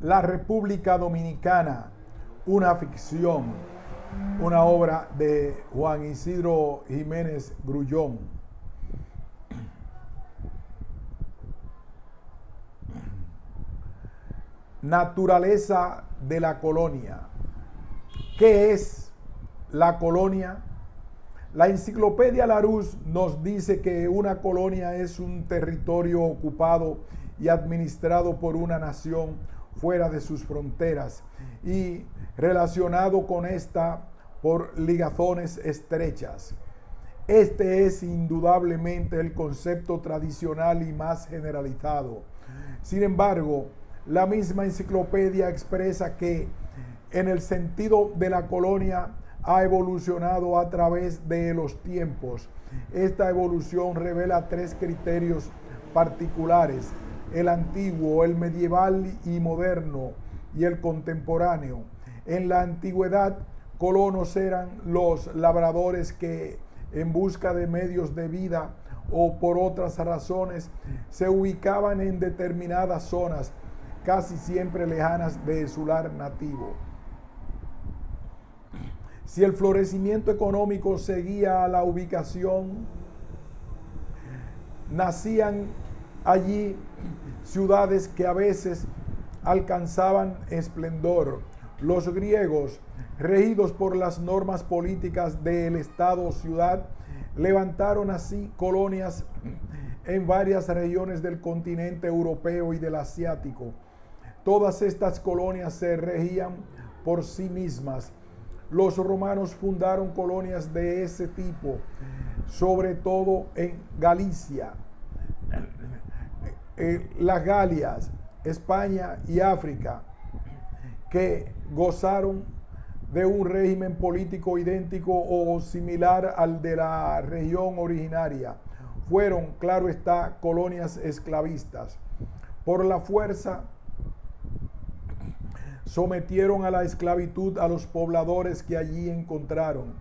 La República Dominicana, una ficción, una obra de Juan Isidro Jiménez Grullón. Naturaleza de la colonia. ¿Qué es la colonia? La enciclopedia Larousse nos dice que una colonia es un territorio ocupado y administrado por una nación fuera de sus fronteras y relacionado con esta por ligazones estrechas. Este es indudablemente el concepto tradicional y más generalizado. Sin embargo, la misma enciclopedia expresa que en el sentido de la colonia ha evolucionado a través de los tiempos. Esta evolución revela tres criterios particulares: el antiguo, el medieval y moderno, y el contemporáneo. En la antigüedad, colonos eran los labradores que, en busca de medios de vida o por otras razones, se ubicaban en determinadas zonas, casi siempre lejanas de su lar nativo. Si el florecimiento económico seguía a la ubicación, nacían allí ciudades que a veces alcanzaban esplendor. Los griegos, regidos por las normas políticas del Estado-ciudad, levantaron así colonias en varias regiones del continente europeo y del asiático. Todas estas colonias se regían por sí mismas. Los romanos fundaron colonias de ese tipo, sobre todo en Galicia, las Galias, España y África, que gozaron de un régimen político idéntico o similar al de la región originaria. Fueron, claro está, colonias esclavistas. Por la fuerza sometieron a la esclavitud a los pobladores que allí encontraron.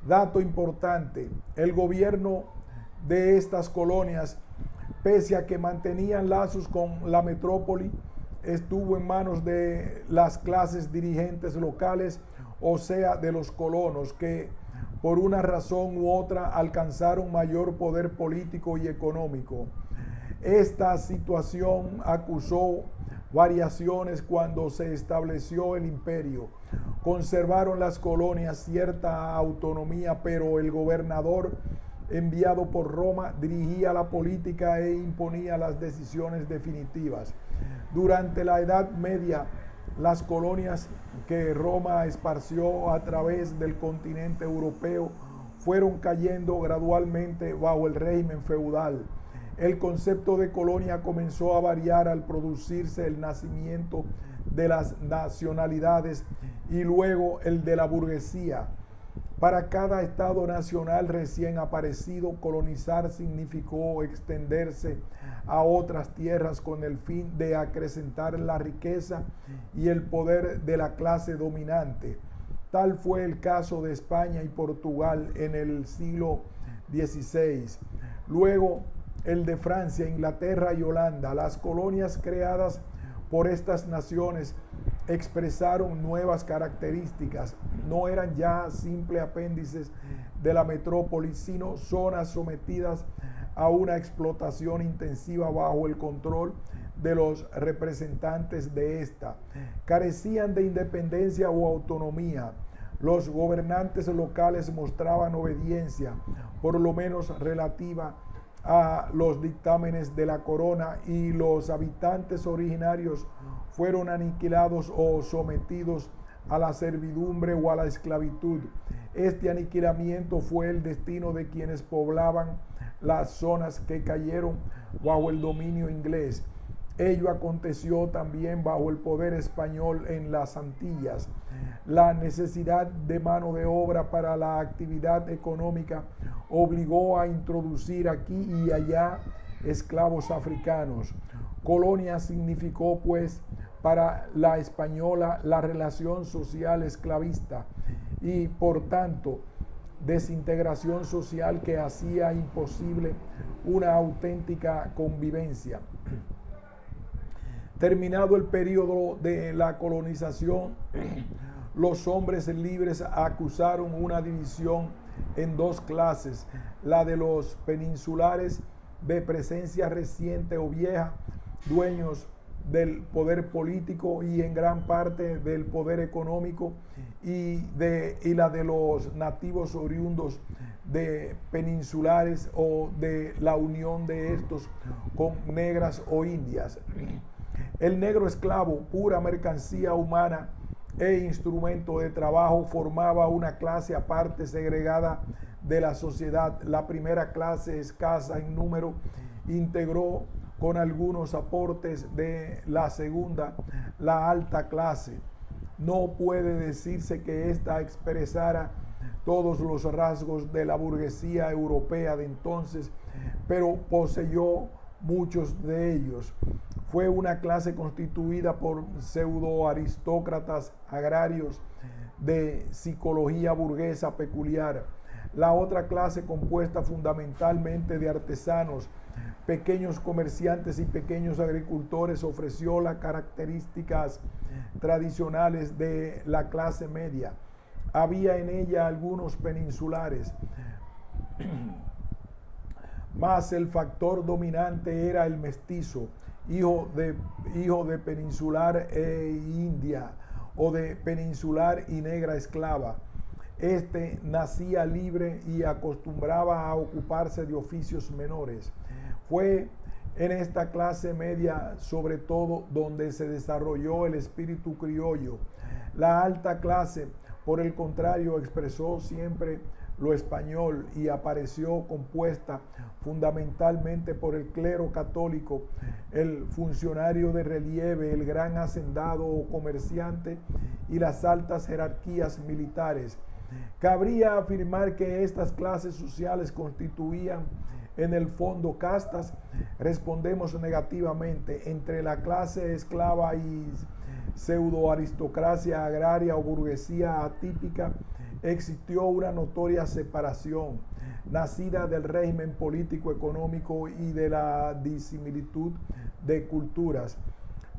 Dato importante: el gobierno de estas colonias, pese a que mantenían lazos con la metrópoli, estuvo en manos de las clases dirigentes locales, o sea, de los colonos, que por una razón u otra alcanzaron mayor poder político y económico. Esta situación acusó variaciones cuando se estableció el imperio. Conservaron las colonias cierta autonomía, pero el gobernador enviado por Roma dirigía la política e imponía las decisiones definitivas. Durante la Edad Media, las colonias que Roma esparció a través del continente europeo fueron cayendo gradualmente bajo el régimen feudal. El concepto de colonia comenzó a variar al producirse el nacimiento de las nacionalidades y luego el de la burguesía. Para cada estado nacional recién aparecido, colonizar significó extenderse a otras tierras con el fin de acrecentar la riqueza y el poder de la clase dominante. Tal fue el caso de España y Portugal en el siglo XVI. Luego, el de Francia, Inglaterra y Holanda. Las colonias creadas por estas naciones expresaron nuevas características. No eran ya simples apéndices de la metrópoli, sino zonas sometidas a una explotación intensiva bajo el control de los representantes de esta. Carecían de independencia o autonomía. Los gobernantes locales mostraban obediencia, por lo menos relativa, a los dictámenes de la corona, y los habitantes originarios fueron aniquilados o sometidos a la servidumbre o a la esclavitud. Este aniquilamiento fue el destino de quienes poblaban las zonas que cayeron bajo el dominio inglés. Ello aconteció también bajo el poder español en las Antillas. La necesidad de mano de obra para la actividad económica obligó a introducir aquí y allá esclavos africanos. Colonia significó, pues, para la española la relación social esclavista y, por tanto, desintegración social que hacía imposible una auténtica convivencia. Terminado el periodo de la colonización, los hombres libres acusaron una división en dos clases, la de los peninsulares de presencia reciente o vieja, dueños del poder político y en gran parte del poder económico, y la de los nativos oriundos de peninsulares o de la unión de estos con negras o indias. El negro esclavo, pura mercancía humana e instrumento de trabajo, formaba una clase aparte segregada de la sociedad. La primera clase, escasa en número, integró con algunos aportes de la segunda, la alta clase. No puede decirse que ésta expresara todos los rasgos de la burguesía europea de entonces, pero poseyó muchos de ellos. Fue una clase constituida por pseudoaristócratas agrarios de psicología burguesa peculiar. La otra clase, compuesta fundamentalmente de artesanos, pequeños comerciantes y pequeños agricultores, ofreció las características tradicionales de la clase media. Había en ella algunos peninsulares, mas el factor dominante era el mestizo, hijo de peninsular e india, o de peninsular y negra esclava. Este nacía libre y acostumbraba a ocuparse de oficios menores. Fue en esta clase media, sobre todo, donde se desarrolló el espíritu criollo. La alta clase, por el contrario, expresó siempre lo español y apareció compuesta fundamentalmente por el clero católico, el funcionario de relieve, el gran hacendado o comerciante y las altas jerarquías militares. Cabría afirmar que estas clases sociales constituían en el fondo castas. Respondemos negativamente. Entre la clase esclava y pseudoaristocracia agraria o burguesía atípica existió una notoria separación, nacida del régimen político económico y de la disimilitud de culturas.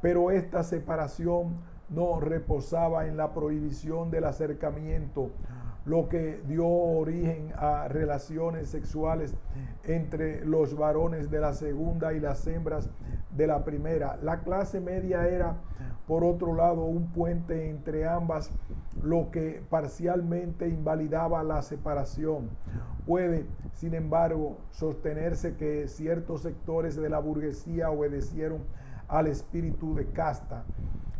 Pero esta separación no reposaba en la prohibición del acercamiento, lo que dio origen a relaciones sexuales entre los varones de la segunda y las hembras de la primera. La clase media era, por otro lado, un puente entre ambas, lo que parcialmente invalidaba la separación. Puede, sin embargo, sostenerse que ciertos sectores de la burguesía obedecieron al espíritu de casta.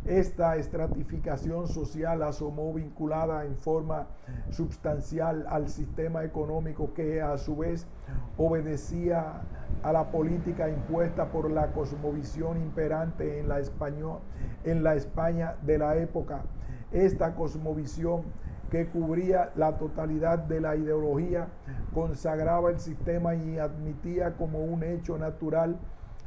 Esta estratificación social asomó vinculada en forma substancial al sistema económico, que a su vez obedecía a la política impuesta por la cosmovisión imperante en la España de la época. Esta cosmovisión, que cubría la totalidad de la ideología, consagraba el sistema y admitía como un hecho natural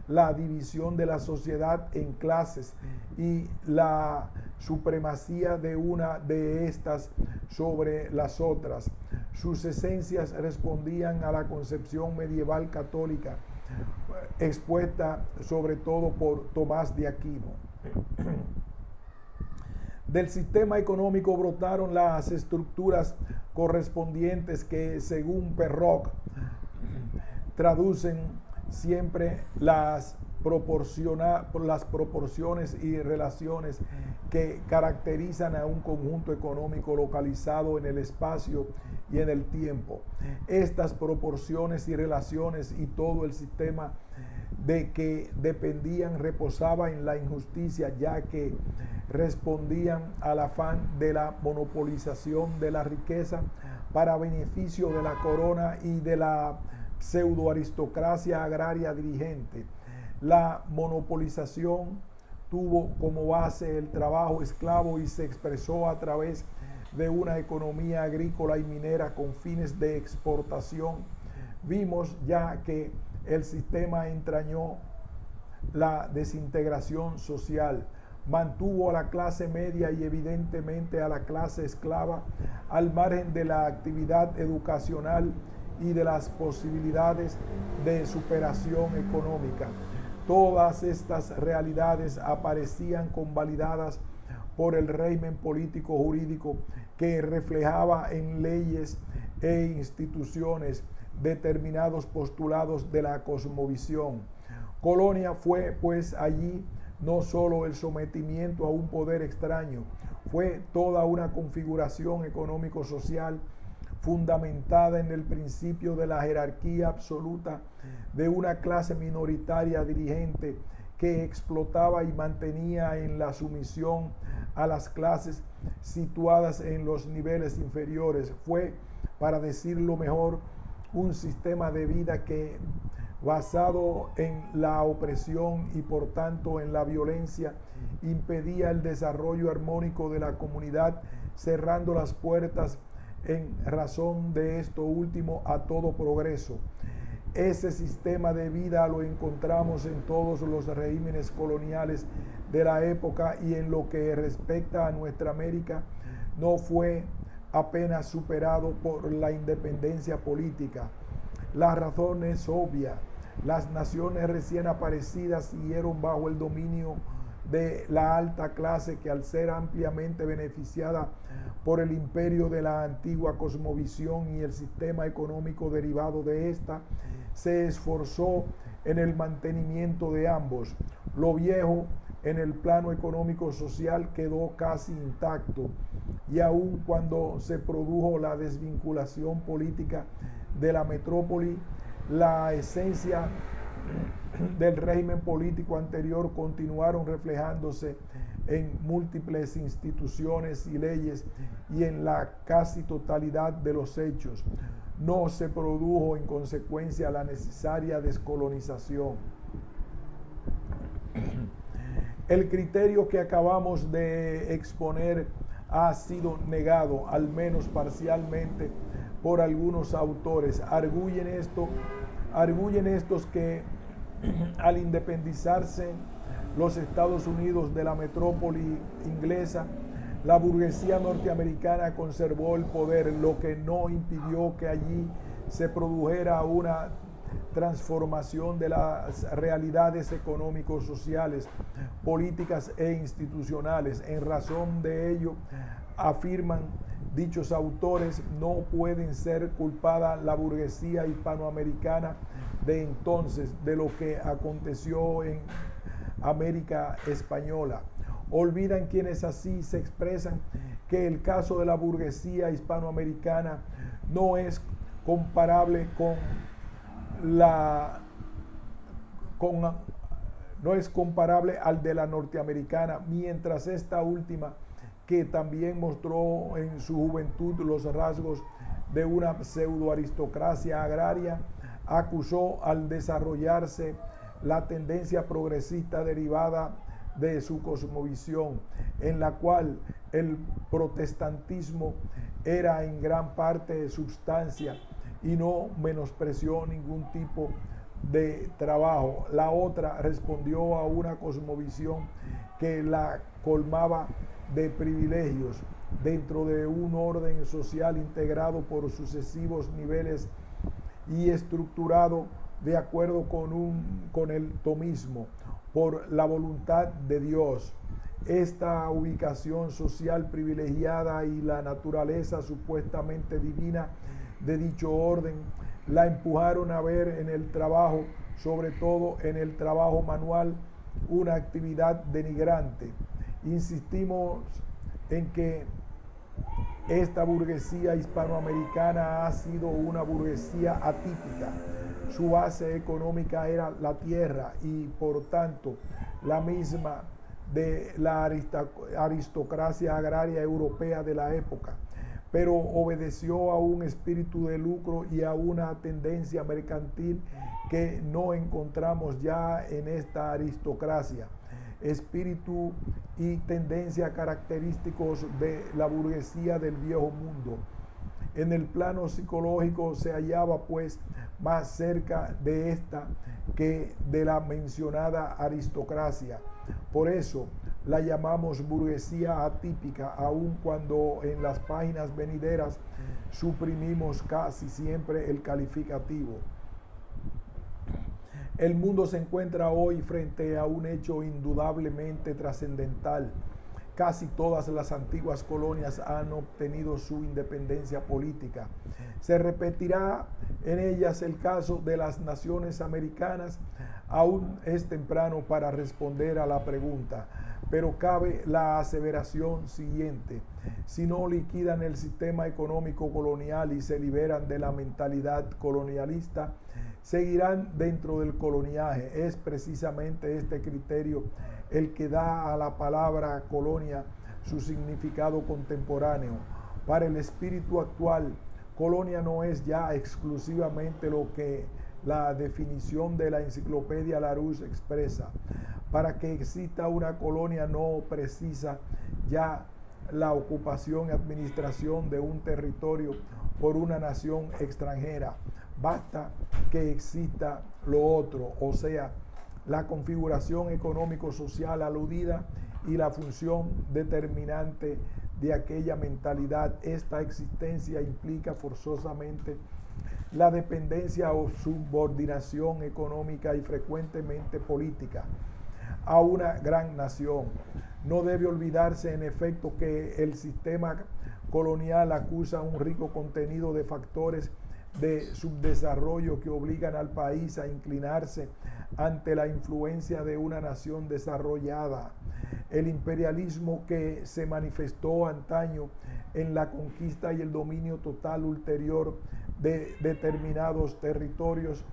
la división de la sociedad en clases y la supremacía de una de estas sobre las otras. Sus esencias respondían a la concepción medieval católica, expuesta sobre todo por Tomás de Aquino. Del sistema económico brotaron las estructuras correspondientes que, según Perroc, traducen siempre las proporciones y relaciones que caracterizan a un conjunto económico localizado en el espacio y en el tiempo. Estas proporciones y relaciones y todo el sistema de que dependían reposaba en la injusticia, ya que respondían al afán de la monopolización de la riqueza para beneficio de la corona y de la pseudoaristocracia agraria dirigente. La monopolización tuvo como base el trabajo esclavo y se expresó a través de una economía agrícola y minera con fines de exportación. Vimos ya que el sistema entrañó la desintegración social, mantuvo a la clase media y evidentemente a la clase esclava al margen de la actividad educacional y de las posibilidades de superación económica. Todas estas realidades aparecían convalidadas por el régimen político jurídico que reflejaba en leyes e instituciones determinados postulados de la cosmovisión. Colonia fue pues allí no solo el sometimiento a un poder extraño, fue toda una configuración económico-social fundamentada en el principio de la jerarquía absoluta de una clase minoritaria dirigente que explotaba y mantenía en la sumisión a las clases situadas en los niveles inferiores. Fue, para decirlo mejor, un sistema de vida que, basado en la opresión y por tanto en la violencia, impedía el desarrollo armónico de la comunidad, cerrando las puertas en razón de esto último a todo progreso. Ese sistema de vida lo encontramos en todos los regímenes coloniales de la época, y en lo que respecta a nuestra América no fue apenas superado por la independencia política. La razón es obvia. Las naciones recién aparecidas siguieron bajo el dominio de la alta clase que, al ser ampliamente beneficiada por el imperio de la antigua cosmovisión y el sistema económico derivado de esta, se esforzó en el mantenimiento de ambos. Lo viejo en el plano económico social quedó casi intacto, y aun cuando se produjo la desvinculación política de la metrópoli, la esencia del régimen político anterior continuaron reflejándose en múltiples instituciones y leyes y en la casi totalidad de los hechos. No se produjo en consecuencia la necesaria descolonización. El criterio que acabamos de exponer ha sido negado, al menos parcialmente, por algunos autores. Arguyen estos que al independizarse los Estados Unidos de la metrópoli inglesa, la burguesía norteamericana conservó el poder, lo que no impidió que allí se produjera una transformación de las realidades económicos, sociales, políticas e institucionales. En razón de ello, afirman dichos autores, no pueden ser culpada la burguesía hispanoamericana de entonces de lo que aconteció en América española. Olvidan quienes así se expresan que el caso de la burguesía hispanoamericana no es comparable no es comparable al de la norteamericana, mientras esta última, que también mostró en su juventud los rasgos de una pseudoaristocracia agraria, acusó al desarrollarse la tendencia progresista derivada de su cosmovisión, en la cual el protestantismo era en gran parte substancia y no menospreció ningún tipo de trabajo. La otra respondió a una cosmovisión que la colmaba de privilegios dentro de un orden social integrado por sucesivos niveles y estructurado de acuerdo con el tomismo, por la voluntad de Dios. Esta ubicación social privilegiada y la naturaleza supuestamente divina de dicho orden la empujaron a ver en el trabajo, sobre todo en el trabajo manual, una actividad denigrante. Insistimos en que esta burguesía hispanoamericana ha sido una burguesía atípica. Su base económica era la tierra y, por tanto, la misma de la aristocracia agraria europea de la época, pero obedeció a un espíritu de lucro y a una tendencia mercantil que no encontramos ya en esta aristocracia. Espíritu y tendencia característicos de la burguesía del viejo mundo. En el plano psicológico se hallaba pues más cerca de esta que de la mencionada aristocracia. Por eso la llamamos burguesía atípica, aun cuando en las páginas venideras suprimimos casi siempre el calificativo. El mundo se encuentra hoy frente a un hecho indudablemente trascendental. Casi todas las antiguas colonias han obtenido su independencia política. Se repetirá en ellas el caso de las naciones americanas. Aún es temprano para responder a la pregunta, pero cabe la aseveración siguiente: si no liquidan el sistema económico colonial y se liberan de la mentalidad colonialista, seguirán dentro del coloniaje. Es precisamente este criterio el que da a la palabra colonia su significado contemporáneo. Para el espíritu actual, colonia no es ya exclusivamente lo que la definición de la enciclopedia Larousse expresa. Para que exista una colonia no precisa ya la ocupación y administración de un territorio por una nación extranjera. Basta que exista lo otro, o sea, la configuración económico-social aludida y la función determinante de aquella mentalidad. Esta existencia implica forzosamente la dependencia o subordinación económica y frecuentemente política a una gran nación. No debe olvidarse, en efecto, que el sistema colonial acusa un rico contenido de factores de subdesarrollo que obligan al país a inclinarse ante la influencia de una nación desarrollada. El imperialismo que se manifestó antaño en la conquista y el dominio total ulterior de determinados territorios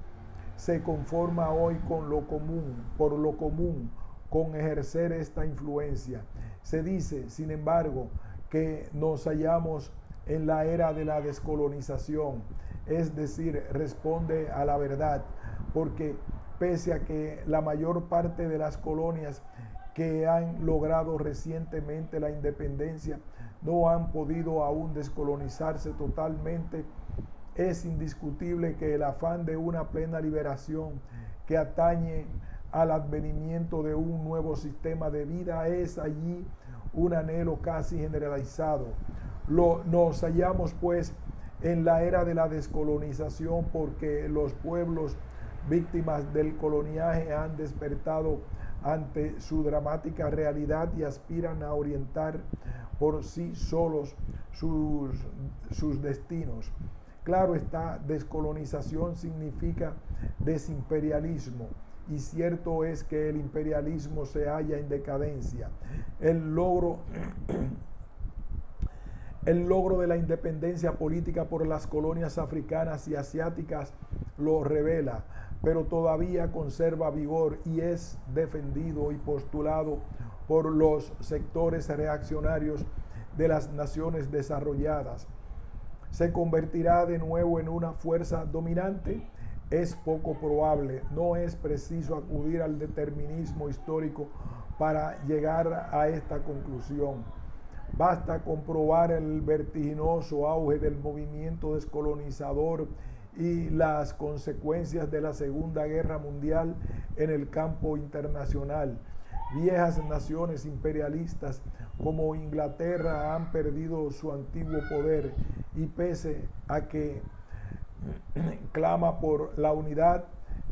se conforma hoy con lo común, por lo común, con ejercer esta influencia. Se dice, sin embargo, que nos hallamos en la era de la descolonización, es decir, responde a la verdad, porque pese a que la mayor parte de las colonias que han logrado recientemente la independencia no han podido aún descolonizarse totalmente, es indiscutible que el afán de una plena liberación que atañe al advenimiento de un nuevo sistema de vida es allí un anhelo casi generalizado. Nos hallamos pues en la era de la descolonización porque los pueblos víctimas del coloniaje han despertado ante su dramática realidad y aspiran a orientar por sí solos sus destinos. Claro está, descolonización significa desimperialismo, y cierto es que el imperialismo se halla en decadencia. El logro de la independencia política por las colonias africanas y asiáticas lo revela, pero todavía conserva vigor y es defendido y postulado por los sectores reaccionarios de las naciones desarrolladas. ¿Se convertirá de nuevo en una fuerza dominante? Es poco probable. No es preciso acudir al determinismo histórico para llegar a esta conclusión. Basta comprobar el vertiginoso auge del movimiento descolonizador y las consecuencias de la Segunda Guerra Mundial en el campo internacional. Viejas naciones imperialistas como Inglaterra han perdido su antiguo poder y pese a que clama por la unidad,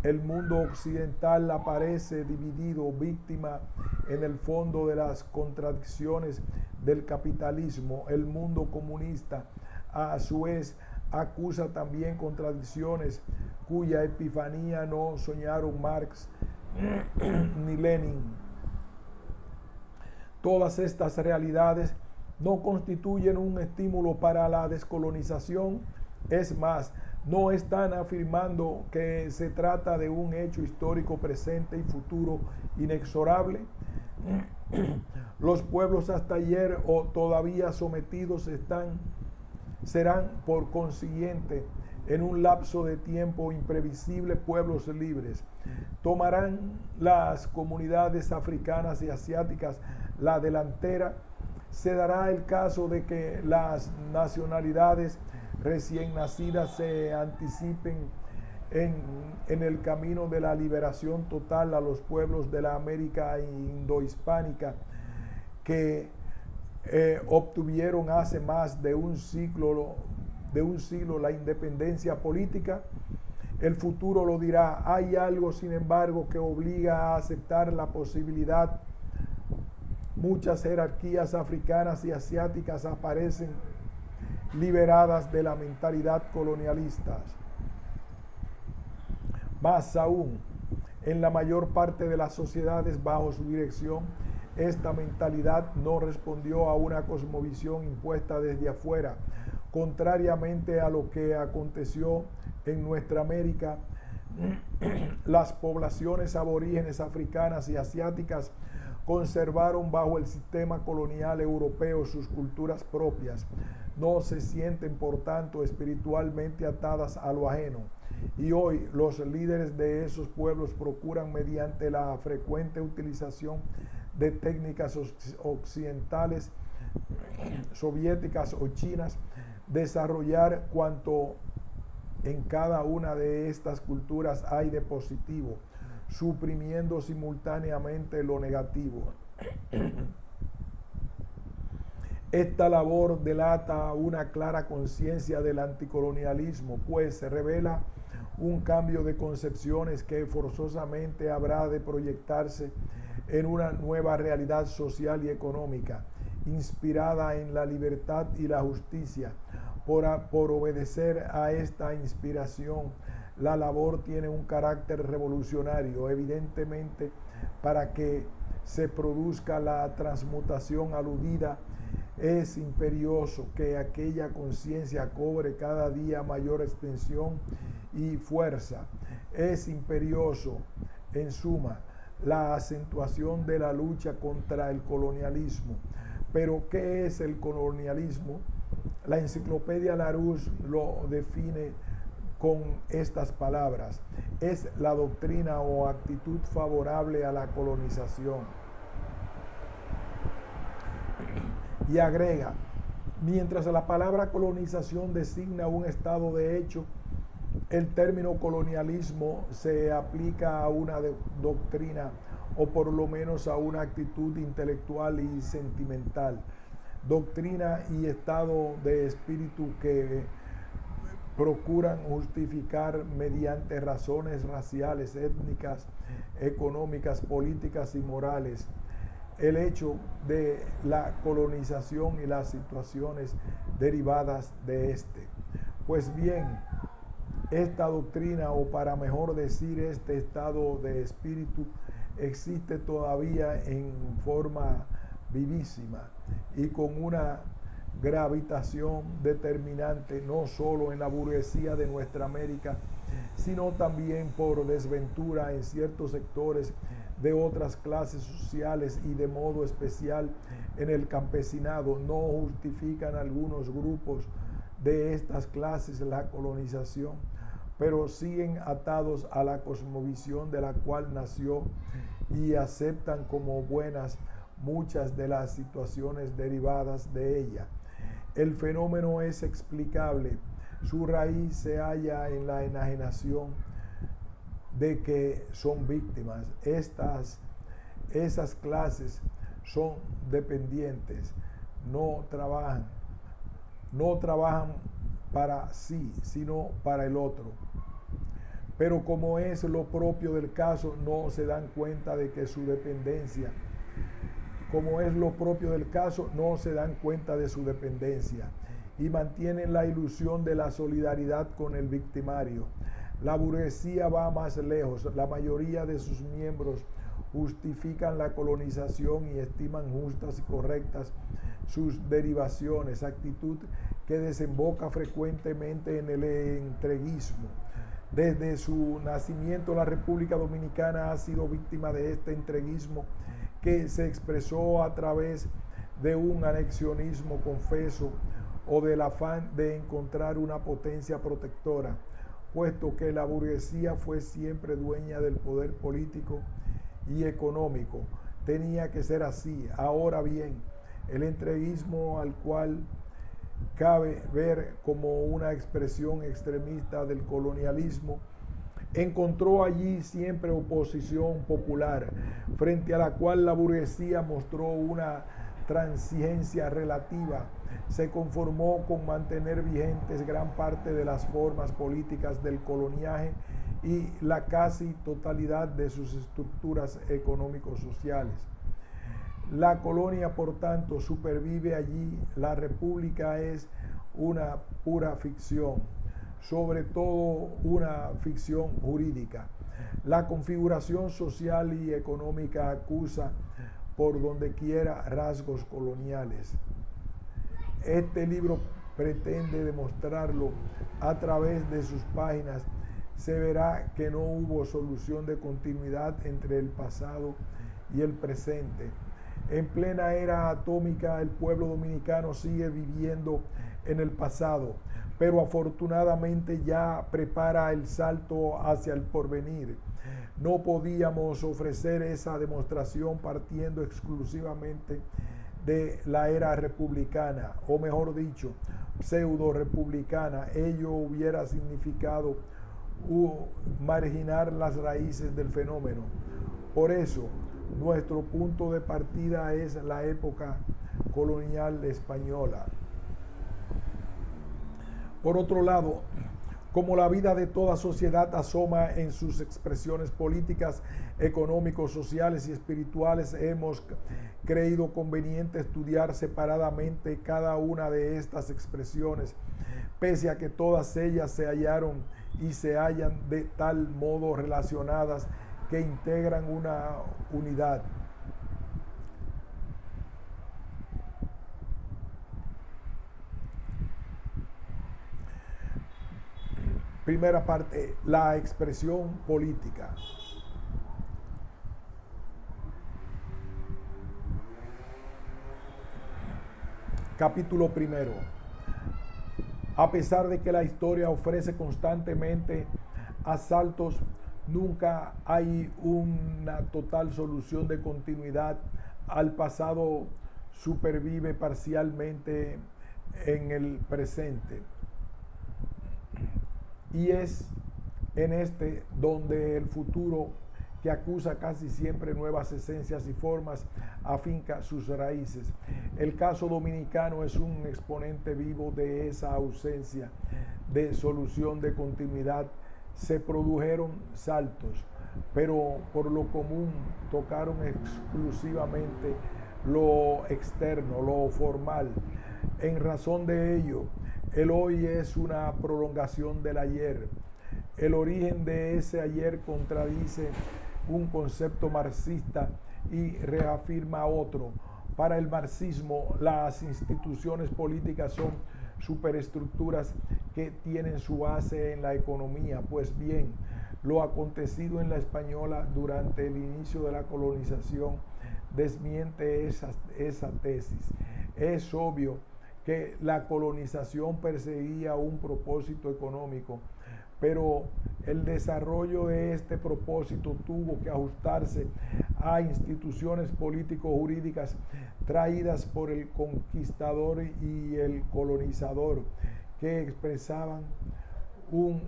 el mundo occidental aparece dividido, víctima en el fondo de las contradicciones del capitalismo. El mundo comunista, a su vez, acusa también contradicciones cuya epifanía no soñaron Marx ni Lenin. Todas estas realidades no constituyen un estímulo para la descolonización. Es más, no están afirmando que se trata de un hecho histórico presente y futuro inexorable. Los pueblos hasta ayer o todavía sometidos serán por consiguiente en un lapso de tiempo imprevisible pueblos libres. Tomarán las comunidades africanas y asiáticas la delantera. Se dará el caso de que las nacionalidades recién nacidas se anticipen en el camino de la liberación total a los pueblos de la América indohispánica que obtuvieron hace más de un siglo la independencia política. El futuro lo dirá. Hay algo, sin embargo, que obliga a aceptar la posibilidad. Muchas jerarquías africanas y asiáticas aparecen liberadas de la mentalidad colonialista. Más aún, en la mayor parte de las sociedades bajo su dirección, esta mentalidad no respondió a una cosmovisión impuesta desde afuera. Contrariamente a lo que aconteció en nuestra América, las poblaciones aborígenes africanas y asiáticas conservaron bajo el sistema colonial europeo sus culturas propias. No se sienten, por tanto, espiritualmente atadas a lo ajeno. Y hoy los líderes de esos pueblos procuran, mediante la frecuente utilización de técnicas occidentales, soviéticas o chinas, desarrollar cuanto en cada una de estas culturas hay de positivo, suprimiendo simultáneamente lo negativo. Esta labor delata una clara conciencia del anticolonialismo, pues se revela un cambio de concepciones que forzosamente habrá de proyectarse en una nueva realidad social y económica, inspirada en la libertad y la justicia. Por obedecer a esta inspiración, la labor tiene un carácter revolucionario. Evidentemente, para que se produzca la transmutación aludida, es imperioso que aquella conciencia cobre cada día mayor extensión y fuerza. Es imperioso, en suma, la acentuación de la lucha contra el colonialismo. Pero, ¿qué es el colonialismo? La enciclopedia Larousse lo define con estas palabras: es la doctrina o actitud favorable a la colonización. Y agrega, mientras la palabra colonización designa un estado de hecho, el término colonialismo se aplica a una doctrina, o por lo menos a una actitud intelectual y sentimental. Doctrina y estado de espíritu que procuran justificar mediante razones raciales, étnicas, económicas, políticas y morales el hecho de la colonización y las situaciones derivadas de este. Pues bien, esta doctrina, o para mejor decir, este estado de espíritu, existe todavía en forma vivísima y con una gravitación determinante, no solo en la burguesía de nuestra América, sino también por desventura en ciertos sectores de otras clases sociales y de modo especial en el campesinado. No justifican algunos grupos de estas clases la colonización, pero siguen atados a la cosmovisión de la cual nació y aceptan como buenas muchas de las situaciones derivadas de ella. El fenómeno es explicable. Su raíz se halla en la enajenación de que son víctimas. Esas clases son dependientes, no trabajan para sí, sino para el otro. Pero como es lo propio del caso, no se dan cuenta de que su dependencia, y mantienen la ilusión de la solidaridad con el victimario. La burguesía va más lejos. La mayoría de sus miembros justifican la colonización y estiman justas y correctas sus derivaciones, actitud que desemboca frecuentemente en el entreguismo. Desde su nacimiento, la República Dominicana ha sido víctima de este entreguismo, que se expresó a través de un anexionismo confeso o del afán de encontrar una potencia protectora, puesto que la burguesía fue siempre dueña del poder político y económico. Tenía que ser así. Ahora bien, el entreguismo, al cual cabe ver como una expresión extremista del colonialismo, encontró allí siempre oposición popular, frente a la cual la burguesía mostró una transigencia relativa se conformó con mantener vigentes gran parte de las formas políticas del coloniaje y la casi totalidad de sus estructuras económico-sociales. La colonia, por tanto, supervive allí. La república es una pura ficción, sobre todo una ficción jurídica. La configuración social y económica acusa por donde quiera rasgos coloniales. Este libro pretende demostrarlo a través de sus páginas. Se verá que no hubo solución de continuidad entre el pasado y el presente. En plena era atómica, el pueblo dominicano sigue viviendo en el pasado, pero afortunadamente ya prepara el salto hacia el porvenir. No podíamos ofrecer esa demostración partiendo exclusivamente de la era republicana, o mejor dicho, pseudo-republicana. Ello hubiera significado marginar las raíces del fenómeno. Por eso, nuestro punto de partida es la época colonial española. Por otro lado, como la vida de toda sociedad asoma en sus expresiones políticas, económicos, sociales y espirituales, hemos creído conveniente estudiar separadamente cada una de estas expresiones, pese a que todas ellas se hallaron y se hallan de tal modo relacionadas que integran una unidad. Primera parte, la expresión política. Capítulo primero. A pesar de que la historia ofrece constantemente asaltos, nunca hay una total solución de continuidad. Al pasado supervive parcialmente en el presente. Y es en este donde el futuro, que acusa casi siempre nuevas esencias y formas, afinca sus raíces. El caso dominicano es un exponente vivo de esa ausencia de solución de continuidad. Se produjeron saltos, pero por lo común tocaron exclusivamente lo externo, lo formal. En razón de ello, el hoy es una prolongación del ayer. El origen de ese ayer contradice un concepto marxista y reafirma otro. Para el marxismo, las instituciones políticas son superestructuras que tienen su base en la economía. Pues bien, lo acontecido en la española durante el inicio de la colonización desmiente esa tesis. Es obvio que la colonización perseguía un propósito económico, pero el desarrollo de este propósito tuvo que ajustarse a instituciones político-jurídicas traídas por el conquistador y el colonizador, que expresaban un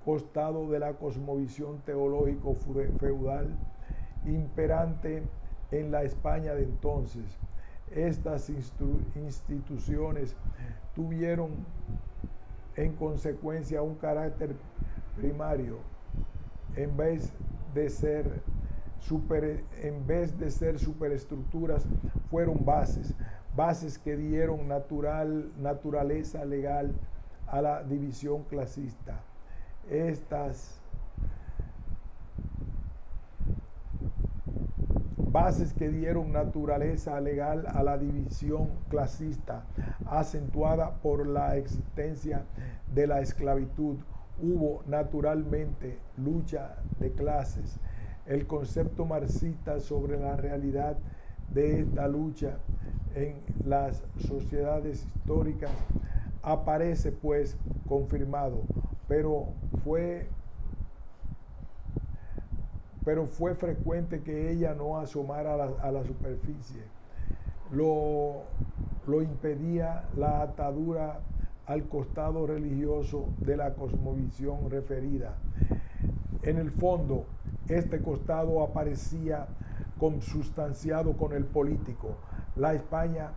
costado de la cosmovisión teológico feudal imperante en la España de entonces. Estas instituciones tuvieron en consecuencia un carácter primario en vez de ser superestructuras. Fueron bases que dieron naturaleza legal a la división clasista. Estas bases que dieron naturaleza legal a la división clasista, acentuada por la existencia de la esclavitud. Hubo naturalmente lucha de clases. El concepto marxista sobre la realidad de esta lucha en las sociedades históricas aparece pues confirmado, pero fue frecuente que ella no asomara a la superficie. Lo impedía la atadura al costado religioso de la cosmovisión referida. En el fondo, este costado aparecía consustanciado con el político. La España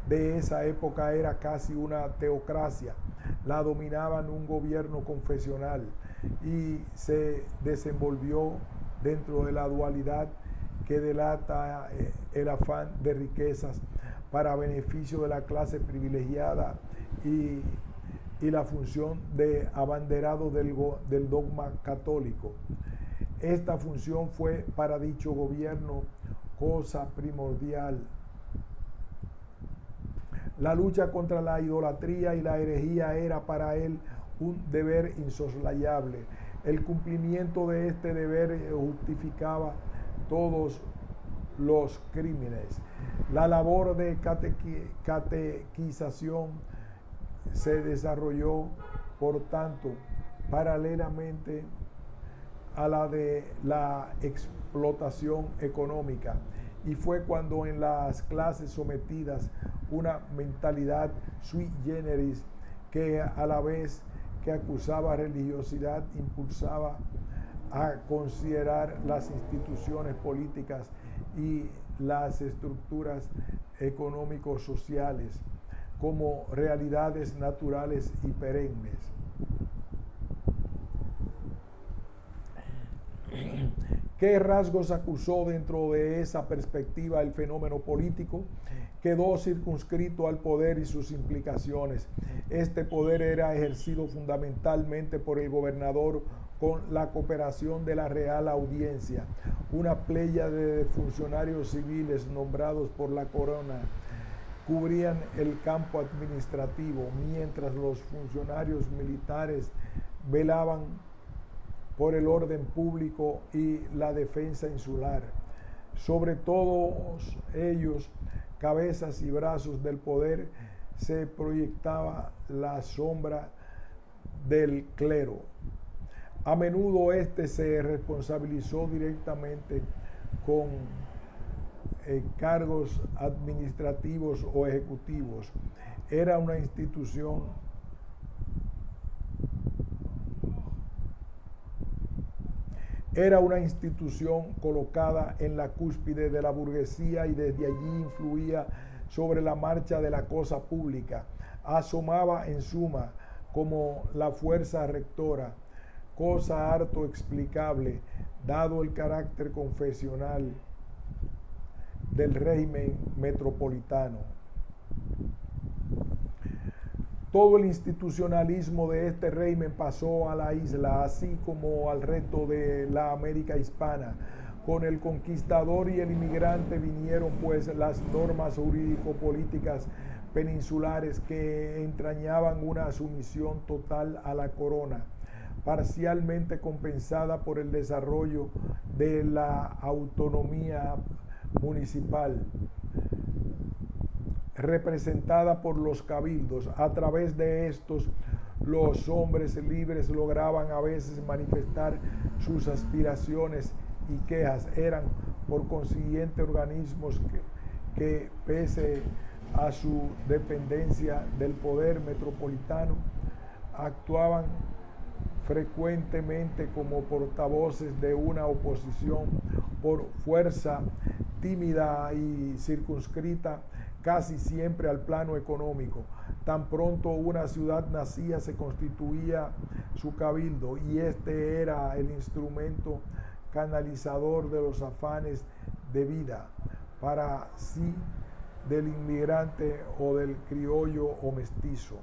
de esa época era casi una teocracia. La dominaban un gobierno confesional y se desenvolvió dentro de la dualidad que delata el afán de riquezas para beneficio de la clase privilegiada y la función de abanderado del dogma católico. Esta función fue para dicho gobierno cosa primordial. La lucha contra la idolatría y la herejía era para él un deber insoslayable. El cumplimiento de este deber justificaba todos los crímenes. La labor de catequización se desarrolló, por tanto, paralelamente a la de la explotación económica, y fue cuando en las clases sometidas una mentalidad sui generis que a la vez que acusaba religiosidad impulsaba a considerar las instituciones políticas y las estructuras económicos sociales como realidades naturales y perennes. ¿Qué rasgos acusó dentro de esa perspectiva el fenómeno político? Quedó circunscrito al poder y sus implicaciones. Este poder era ejercido fundamentalmente por el gobernador con la cooperación de la Real Audiencia, una pléyade de funcionarios civiles nombrados por la corona cubrían el campo administrativo, mientras los funcionarios militares velaban por el orden público y la defensa insular. Sobre todos ellos, cabezas y brazos del poder, se proyectaba la sombra del clero. A menudo este se responsabilizó directamente con cargos administrativos o ejecutivos. Era una institución colocada en la cúspide de la burguesía y desde allí influía sobre la marcha de la cosa pública. Asomaba en suma como la fuerza rectora, cosa harto explicable, dado el carácter confesional del régimen metropolitano. Todo el institucionalismo de este régimen pasó a la isla, así como al resto de la América hispana. Con el conquistador y el inmigrante vinieron pues las normas jurídico-políticas peninsulares que entrañaban una sumisión total a la corona, parcialmente compensada por el desarrollo de la autonomía municipal, representada por los cabildos. A través de estos, los hombres libres lograban a veces manifestar sus aspiraciones y quejas. Eran, por consiguiente, organismos que pese a su dependencia del poder metropolitano, actuaban frecuentemente como portavoces de una oposición por fuerza tímida y circunscrita casi siempre al plano económico. Tan pronto una ciudad nacía, se constituía su cabildo, y este era el instrumento canalizador de los afanes de vida para sí del inmigrante o del criollo o mestizo.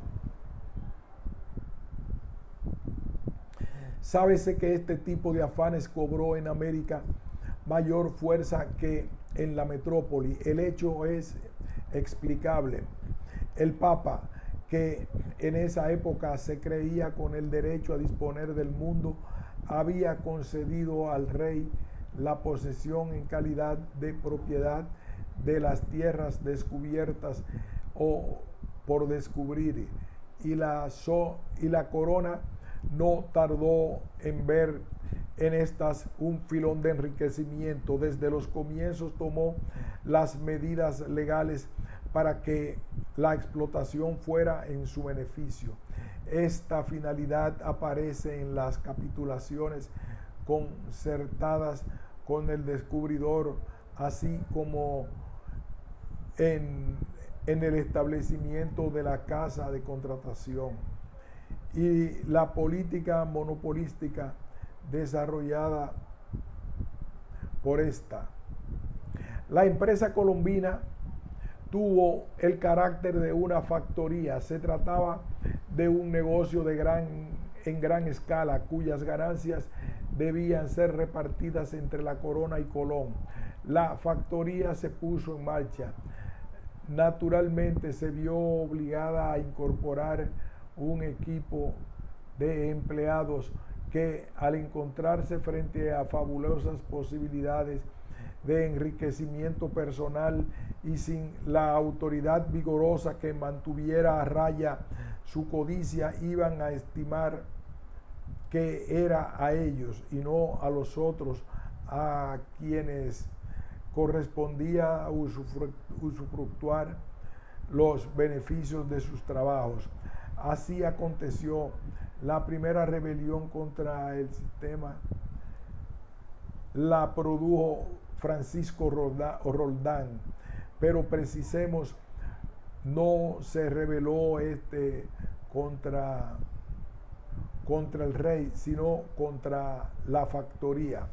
Sábese que este tipo de afanes cobró en América mayor fuerza que en la metrópoli. El hecho es explicable. El Papa, que en esa época se creía con el derecho a disponer del mundo, había concedido al rey la posesión en calidad de propiedad de las tierras descubiertas o por descubrir, y la corona no tardó en ver en estas un filón de enriquecimiento. Desde los comienzos tomó las medidas legales para que la explotación fuera en su beneficio. Esta finalidad aparece en las capitulaciones concertadas con el descubridor, así como en, en el establecimiento de la casa de contratación y la política monopolística desarrollada por esta. La empresa colombina tuvo el carácter de una factoría. Se trataba de un negocio en gran escala, cuyas ganancias debían ser repartidas entre la Corona y Colón. La factoría se puso en marcha. Naturalmente se vio obligada a incorporar un equipo de empleados que, al encontrarse frente a fabulosas posibilidades de enriquecimiento personal y sin la autoridad vigorosa que mantuviera a raya su codicia, iban a estimar que era a ellos y no a los otros a quienes correspondía usufructuar los beneficios de sus trabajos. Así aconteció. La primera rebelión contra el sistema la produjo Francisco Roldán, pero precisemos, no se rebeló contra el rey, sino contra la factoría.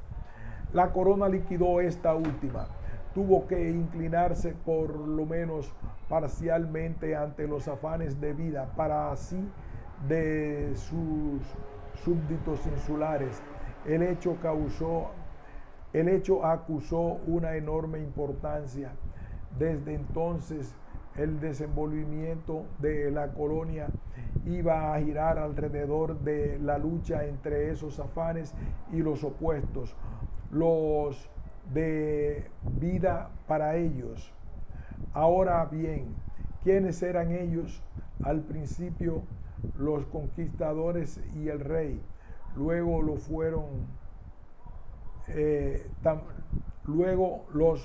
La Corona liquidó esta última. Tuvo que inclinarse por lo menos parcialmente ante los afanes de vida, para así de sus súbditos insulares. El hecho acusó una enorme importancia. Desde entonces, el desenvolvimiento de la colonia iba a girar alrededor de la lucha entre esos afanes y los opuestos, los de vida para ellos. Ahora bien, ¿quiénes eran ellos? Al principio, los conquistadores y el rey. Luego los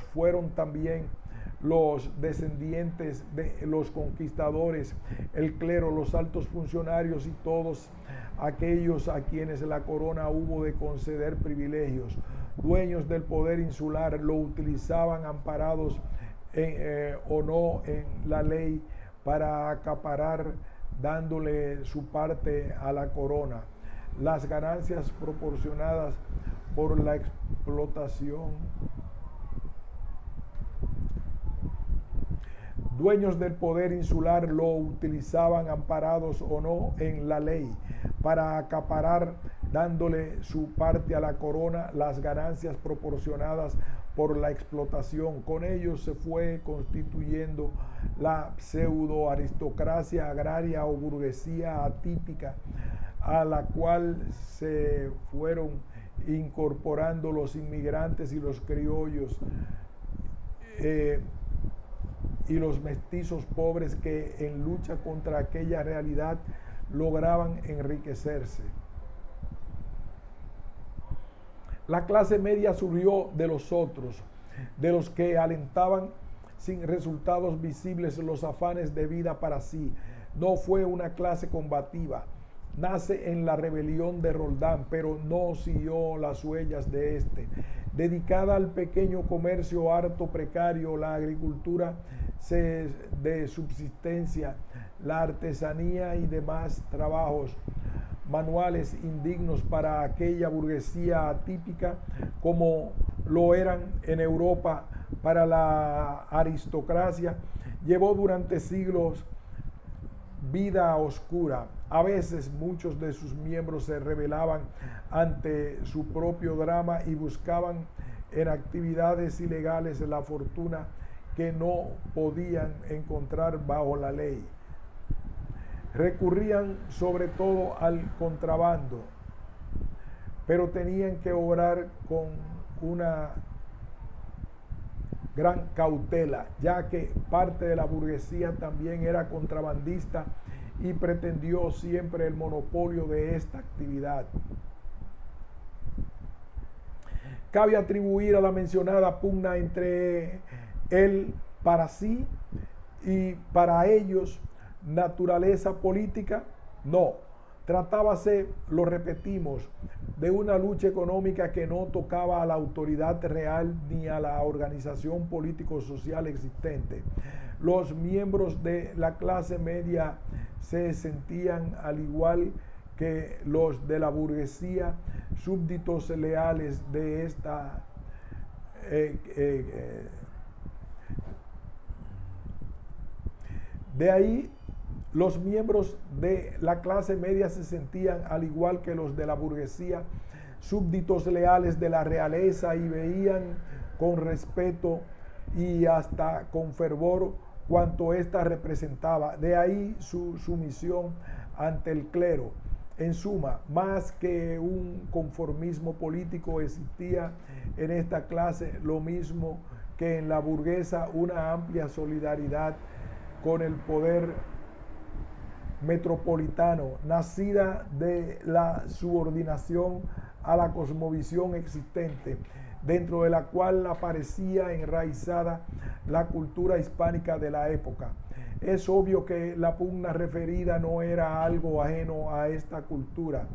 fueron también los descendientes de los conquistadores, el clero, los altos funcionarios y todos aquellos a quienes la corona hubo de conceder privilegios. Dueños del poder insular, lo utilizaban amparados o no en la ley para acaparar, dándole su parte a la corona. Las ganancias proporcionadas por la explotación. Dueños del poder insular lo utilizaban amparados o no en la ley para acaparar, dándole su parte a la corona, las ganancias proporcionadas por la explotación. Con ellos se fue constituyendo la pseudo aristocracia agraria o burguesía atípica, a la cual se fueron incorporando los inmigrantes y los criollos y los mestizos pobres que, en lucha contra aquella realidad, lograban enriquecerse. La clase media surgió de los otros, de los que alentaban sin resultados visibles los afanes de vida para sí. No fue una clase combativa. Nace en la rebelión de Roldán, pero no siguió las huellas de este. Dedicada al pequeño comercio harto precario, la agricultura de subsistencia, la artesanía y demás trabajos manuales indignos para aquella burguesía atípica, como lo eran en Europa para la aristocracia, llevó durante siglos vida oscura. A veces muchos de sus miembros se rebelaban ante su propio drama y buscaban en actividades ilegales la fortuna que no podían encontrar bajo la ley. Recurrían sobre todo al contrabando, pero tenían que obrar con una gran cautela, ya que parte de la burguesía también era contrabandista y pretendió siempre el monopolio de esta actividad. Cabe atribuir a la mencionada pugna entre él para sí y para ellos naturaleza política. No, Tratábase, lo repetimos, de una lucha económica que no tocaba a la autoridad real ni a la organización político-social existente. Los miembros de la clase media se sentían, al igual que los de la burguesía, súbditos leales de esta de ahí los miembros de la clase media se sentían, al igual que los de la burguesía, súbditos leales de la realeza y veían con respeto y hasta con fervor cuanto ésta representaba. De ahí su sumisión ante el clero. En suma, más que un conformismo político existía en esta clase, lo mismo que en la burguesa, una amplia solidaridad con el poder metropolitano, nacida de la subordinación a la cosmovisión existente, dentro de la cual aparecía enraizada la cultura hispánica de la época. Es obvio que la pugna referida no era algo ajeno a esta cultura,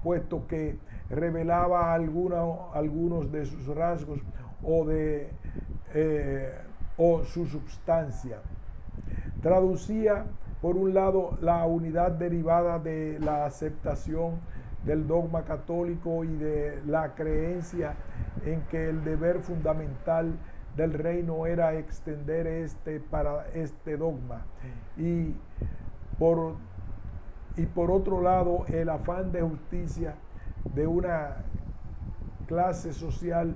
puesto que revelaba algunos de sus rasgos o su substancia. Traducía, por un lado, la unidad derivada de la aceptación del dogma católico y de la creencia en que el deber fundamental del reino era extender para este dogma, y por otro lado el afán de justicia de una clase social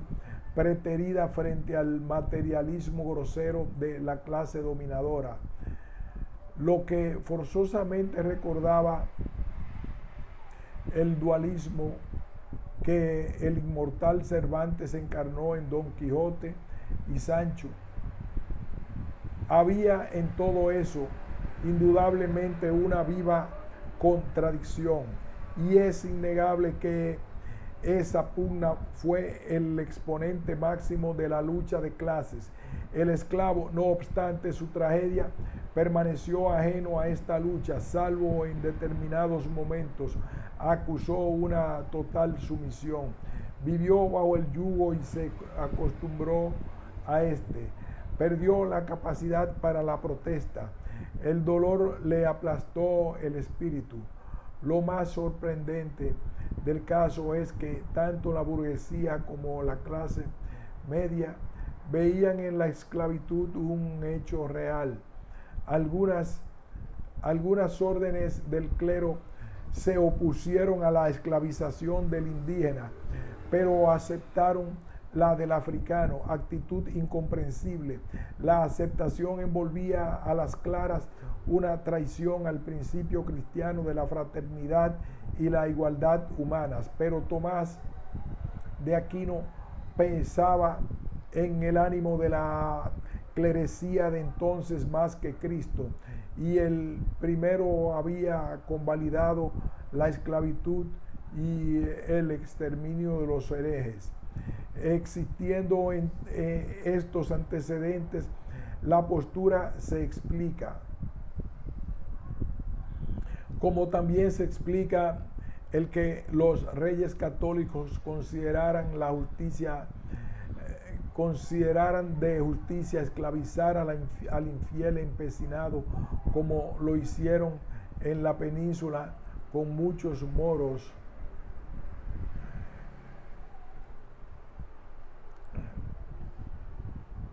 preterida frente al materialismo grosero de la clase dominadora, lo que forzosamente recordaba el dualismo que el inmortal Cervantes encarnó en Don Quijote y Sancho. Había en todo eso indudablemente una viva contradicción, y es innegable que esa pugna fue el exponente máximo de la lucha de clases. El esclavo, no obstante su tragedia, permaneció ajeno a esta lucha, salvo en determinados momentos acusó una total sumisión. Vivió bajo el yugo y se acostumbró a este. Perdió la capacidad para la protesta. El dolor le aplastó el espíritu. Lo más sorprendente del caso es que tanto la burguesía como la clase media veían en la esclavitud un hecho real. Algunas órdenes del clero se opusieron a la esclavización del indígena, pero aceptaron la del africano, actitud incomprensible. La aceptación envolvía a las claras una traición al principio cristiano de la fraternidad y la igualdad humanas. Pero Tomás de Aquino pensaba en el ánimo de la clerecía de entonces más que Cristo, y el primero había convalidado la esclavitud y el exterminio de los herejes. Existiendo en estos antecedentes, la postura se explica, como también se explica el que los reyes católicos consideraran de justicia esclavizar al infiel empecinado, como lo hicieron en la península con muchos moros.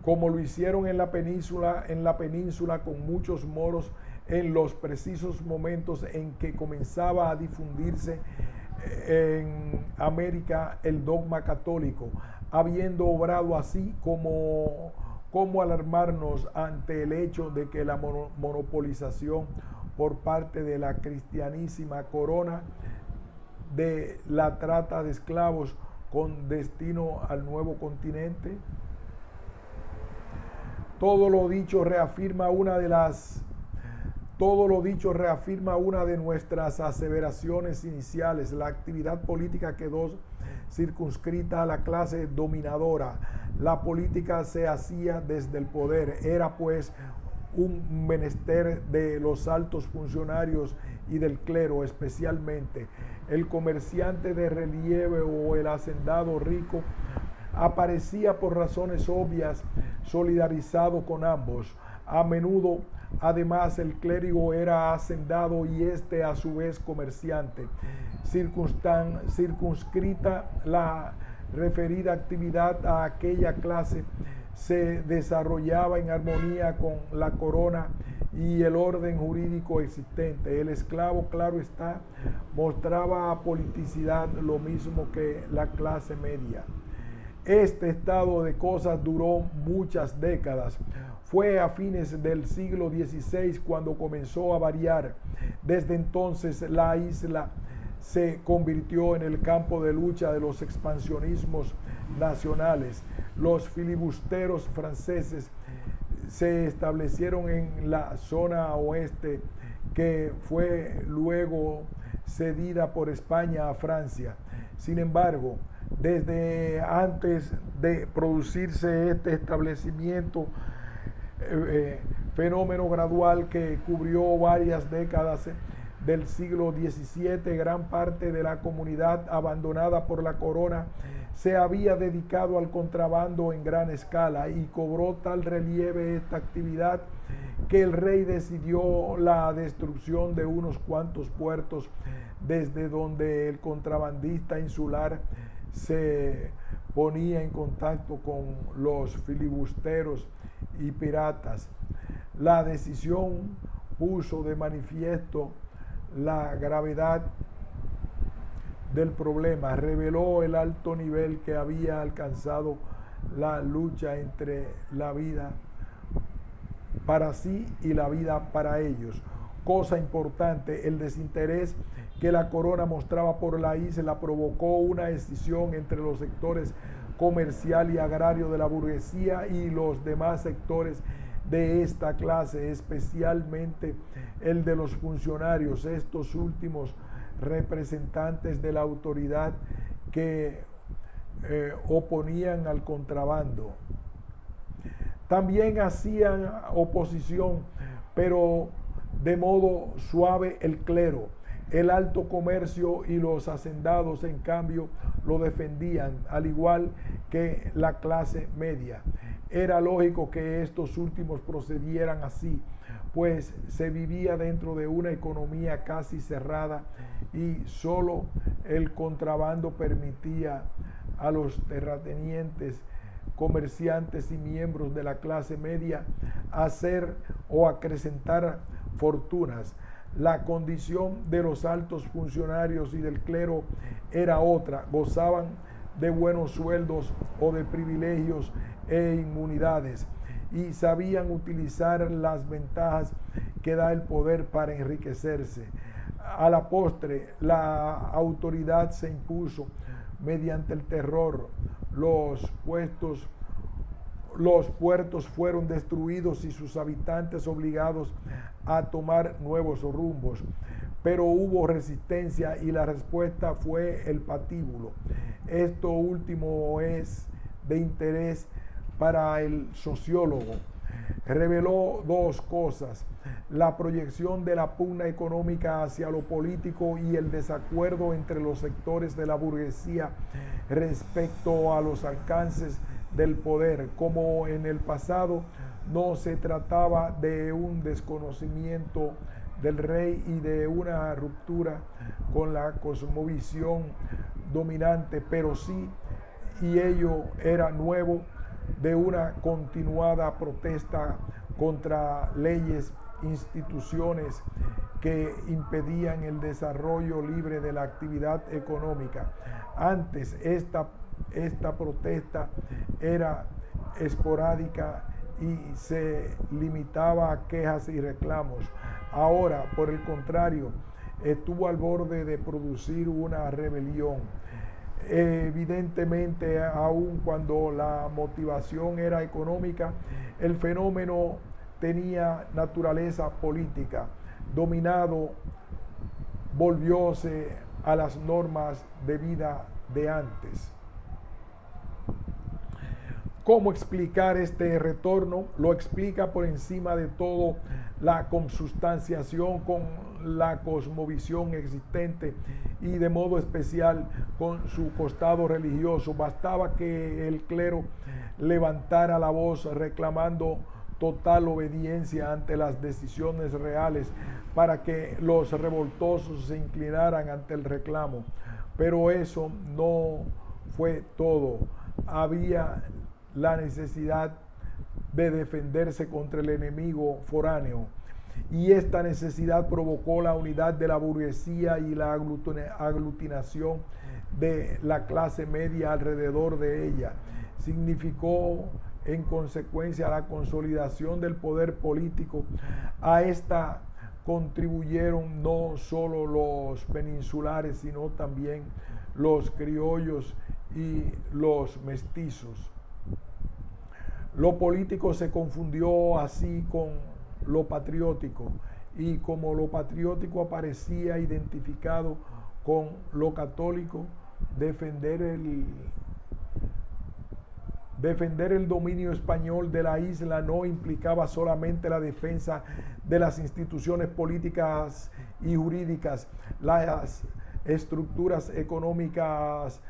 Como lo hicieron en la península con muchos moros, en los precisos momentos en que comenzaba a difundirse en América el dogma católico, habiendo obrado así como alarmarnos ante el hecho de que la monopolización por parte de la cristianísima corona de la trata de esclavos con destino al nuevo continente. Todo lo dicho reafirma una de nuestras aseveraciones iniciales. La actividad política quedó circunscrita a la clase dominadora. La política se hacía desde el poder. Era pues un menester de los altos funcionarios y del clero, especialmente el comerciante de relieve o el hacendado rico aparecía por razones obvias solidarizado con ambos. A menudo, además, el clérigo era hacendado y este a su vez comerciante. Circunscrita la referida actividad a aquella clase, se desarrollaba en armonía con la corona y el orden jurídico existente. El esclavo, claro está, mostraba apoliticidad, lo mismo que la clase media. Este estado de cosas duró muchas décadas. Fue a fines del siglo XVI cuando comenzó a variar. Desde entonces la isla se convirtió en el campo de lucha de los expansionismos nacionales. Los filibusteros franceses se establecieron en la zona oeste, que fue luego cedida por España a Francia. Sin embargo, desde antes de producirse este establecimiento, fenómeno gradual que cubrió varias décadas del siglo XVII, gran parte de la comunidad abandonada por la corona se había dedicado al contrabando en gran escala, y cobró tal relieve esta actividad que el rey decidió la destrucción de unos cuantos puertos desde donde el contrabandista insular se ponía en contacto con los filibusteros y piratas. La decisión puso de manifiesto la gravedad del problema, reveló el alto nivel que había alcanzado la lucha entre la vida para sí y la vida para ellos. Cosa importante, el desinterés que la corona mostraba por la isla provocó una escisión entre los sectores comercial y agrario de la burguesía y los demás sectores de esta clase, especialmente el de los funcionarios, estos últimos representantes de la autoridad que oponían al contrabando. También hacían oposición, pero de modo suave, el clero. El alto comercio y los hacendados, en cambio, lo defendían, al igual que la clase media. Era lógico que estos últimos procedieran así, pues se vivía dentro de una economía casi cerrada y solo el contrabando permitía a los terratenientes, comerciantes y miembros de la clase media hacer o acrecentar fortunas. La condición de los altos funcionarios y del clero era otra, gozaban de buenos sueldos o de privilegios e inmunidades, y sabían utilizar las ventajas que da el poder para enriquecerse. A la postre, la autoridad se impuso mediante el terror. Los puertos fueron destruidos y sus habitantes obligados a tomar nuevos rumbos. Pero hubo resistencia y la respuesta fue el patíbulo. Esto último es de interés para el sociólogo. Reveló dos cosas: la proyección de la pugna económica hacia lo político y el desacuerdo entre los sectores de la burguesía respecto a los alcances del poder. Como en el pasado, no se trataba de un desconocimiento del rey y de una ruptura con la cosmovisión dominante, pero sí, y ello era nuevo, de una continuada protesta contra leyes, instituciones que impedían el desarrollo libre de la actividad económica. Antes esta protesta era esporádica y se limitaba a quejas y reclamos. Ahora, por el contrario, estuvo al borde de producir una rebelión. Evidentemente, aun cuando la motivación era económica, el fenómeno tenía naturaleza política. Dominado, volvióse a las normas de vida de antes. ¿Cómo explicar este retorno? Lo explica por encima de todo la consubstanciación con la cosmovisión existente y de modo especial con su costado religioso. Bastaba que el clero levantara la voz reclamando total obediencia ante las decisiones reales para que los revoltosos se inclinaran ante el reclamo. Pero eso no fue todo. Había la necesidad de defenderse contra el enemigo foráneo, y esta necesidad provocó la unidad de la burguesía y la aglutinación de la clase media alrededor de ella. Significó en consecuencia la consolidación del poder político. A esta contribuyeron no solo los peninsulares, sino también los criollos y los mestizos. Lo político se confundió así con lo patriótico, y como lo patriótico aparecía identificado con lo católico, defender el dominio español de la isla no implicaba solamente la defensa de las instituciones políticas y jurídicas, las estructuras económicos,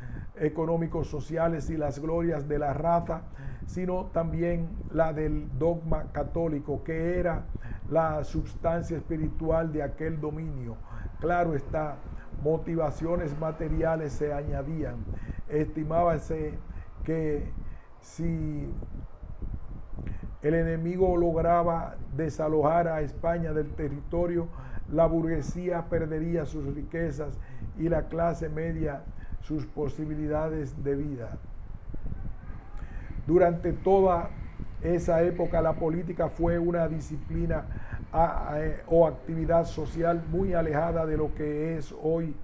sociales y las glorias de la raza, sino también la del dogma católico, que era la substancia espiritual de aquel dominio. Claro está, motivaciones materiales se añadían. Estimábase que si el enemigo lograba desalojar a España del territorio, la burguesía perdería sus riquezas y la clase media sus posibilidades de vida. Durante toda esa época la política fue una disciplina o actividad social muy alejada de lo que es hoy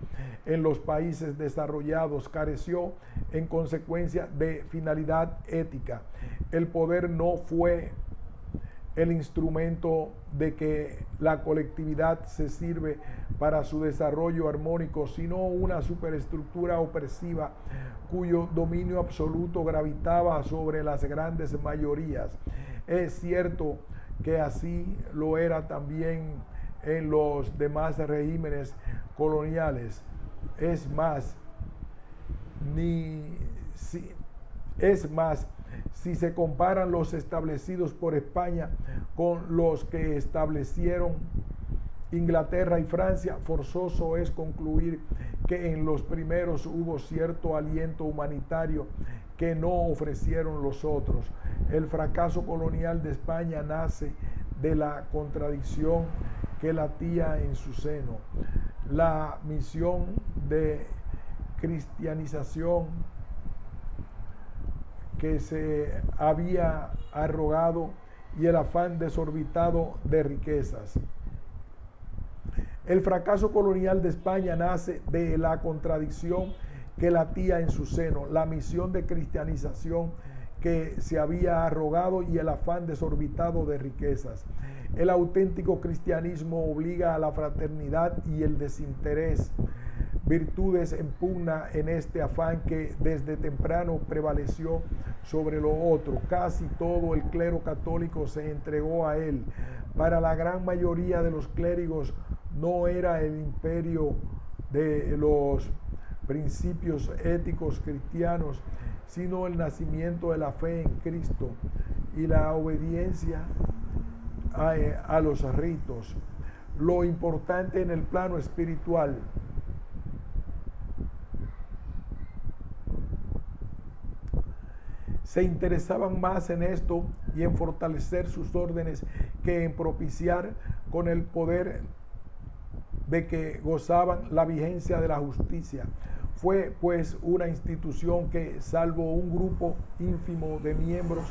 en los países desarrollados. Careció en consecuencia de finalidad ética. El poder no fue el instrumento de que la colectividad se sirve para su desarrollo armónico, sino una superestructura opresiva cuyo dominio absoluto gravitaba sobre las grandes mayorías. Es cierto que así lo era también en los demás regímenes coloniales. Es más, si se comparan los establecidos por España con los que establecieron Inglaterra y Francia, forzoso es concluir que en los primeros hubo cierto aliento humanitario que no ofrecieron los otros. El fracaso colonial de España nace de la contradicción que latía en su seno. La misión de cristianización que se había arrogado y el afán desorbitado de riquezas. El fracaso colonial de España nace de la contradicción que latía en su seno, la misión de cristianización que se había arrogado y el afán desorbitado de riquezas. El auténtico cristianismo obliga a la fraternidad y el desinterés, virtudes en pugna en este afán que desde temprano prevaleció sobre lo otro. Casi todo el clero católico se entregó a él. Para la gran mayoría de los clérigos no era el imperio de los principios éticos cristianos, sino el nacimiento de la fe en Cristo y la obediencia a los ritos. Lo importante en el plano espiritual se interesaban más en esto y en fortalecer sus órdenes que en propiciar con el poder de que gozaban la vigencia de la justicia. Fue pues una institución que, salvo un grupo ínfimo de miembros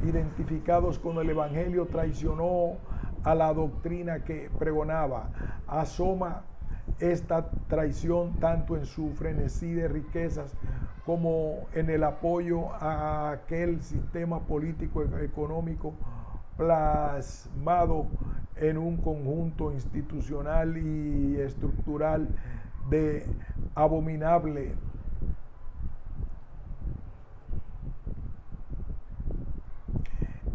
identificados con el Evangelio, traicionó a la doctrina que pregonaba. Asoma esta traición tanto en su frenesí de riquezas como en el apoyo a aquel sistema político económico plasmado en un conjunto institucional y estructural de abominable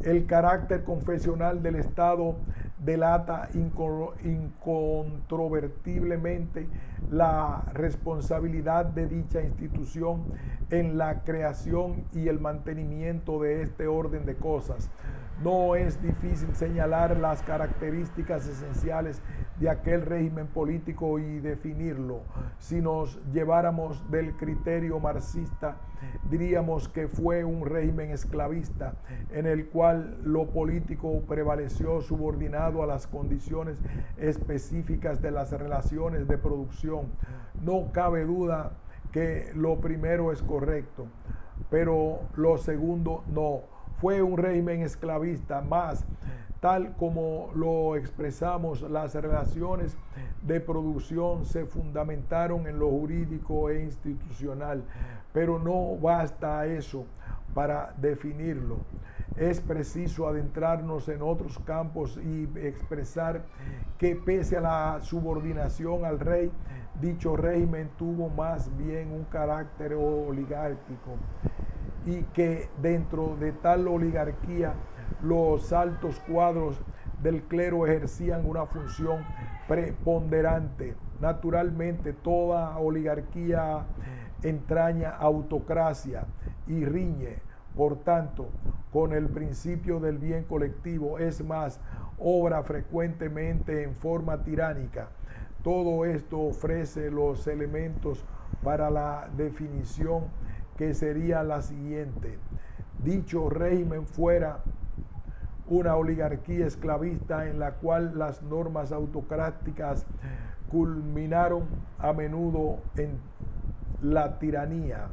El carácter confesional del Estado delata incontrovertiblemente la responsabilidad de dicha institución en la creación y el mantenimiento de este orden de cosas. No es difícil señalar las características esenciales de aquel régimen político y definirlo. Si nos lleváramos del criterio marxista, diríamos que fue un régimen esclavista en el cual lo político prevaleció subordinado a las condiciones específicas de las relaciones de producción. No cabe duda que lo primero es correcto, pero lo segundo no. Fue un régimen esclavista, más tal como lo expresamos, las relaciones de producción se fundamentaron en lo jurídico e institucional, pero no basta eso para definirlo. Es preciso adentrarnos en otros campos y expresar que pese a la subordinación al rey, dicho régimen tuvo más bien un carácter oligárquico, y que dentro de tal oligarquía los altos cuadros del clero ejercían una función preponderante. Naturalmente, toda oligarquía entraña autocracia y riñe, por tanto, con el principio del bien colectivo, es más, obra frecuentemente en forma tiránica. Todo esto ofrece los elementos para la definición que sería la siguiente: dicho régimen fuera una oligarquía esclavista en la cual las normas autocráticas culminaron a menudo en la tiranía.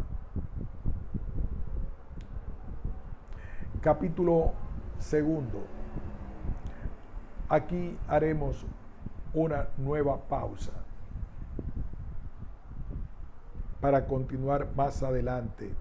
Capítulo segundo. Aquí haremos una nueva pausa para continuar más adelante.